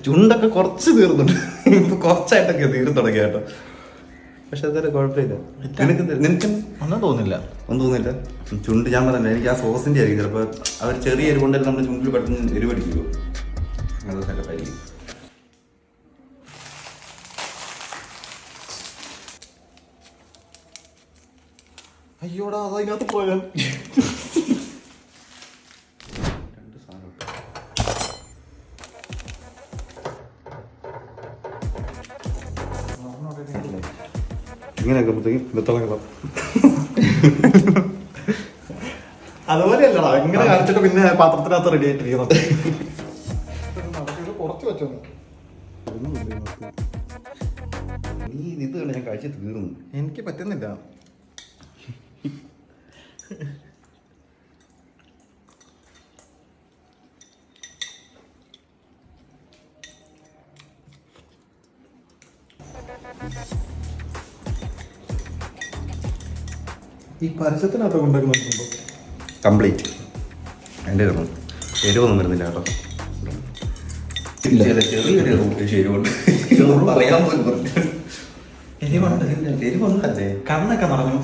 ചുണ്ടൊക്കെ കുറച്ച് തീർന്നുണ്ട്, ഇപ്പൊ കുറച്ചായിട്ടൊക്കെ തീർന്നു തുടങ്ങി കേട്ടോ. പക്ഷെ അതൊരു കുഴപ്പമില്ല. നിനക്ക് ഒന്നും തോന്നില്ല. ചുണ്ട് ഞാൻ പറഞ്ഞില്ല, എനിക്ക് ആ സോസിന്റെ ആയിരിക്കും ചിലപ്പോൾ. അവർ ചെറിയ എരിവുണ്ടെങ്കിൽ നമ്മുടെ ചുണ്ടിൽ പെട്ടെന്ന് എരിവടിക്കുമോ, അത് സെറ്റപ്പായിരിക്കും. അയ്യോടാ, അതിനകത്ത് പോയാൽ ഇങ്ങനെയൊക്കെ അതുപോലെയല്ലടാ, ഇങ്ങനെ കാണിച്ചിട്ട് പിന്നെ പാത്രത്തിനകത്ത് റെഡി ആയിട്ടിരിക്കുന്നത്. കുറച്ച് വെച്ചോ നീ ഇത് കണ്ട് ഞാൻ കഴിച്ച് തീർന്നു. എനിക്ക് പറ്റുന്നില്ല. ഈ പരസ്യത്തിനകത്ത് കൊണ്ടുവരുന്നുണ്ടോ കംപ്ലീറ്റ് എൻ്റെ എരിവൊന്നും വരുന്നില്ല കേട്ടോ. ചെറിയൊരു റൂട്ട് ശരിയുണ്ട്, പറയാൻ പോലും എരിവുണ്ടല്ലേ. കണ്ണൊക്കെ നിറഞ്ഞു.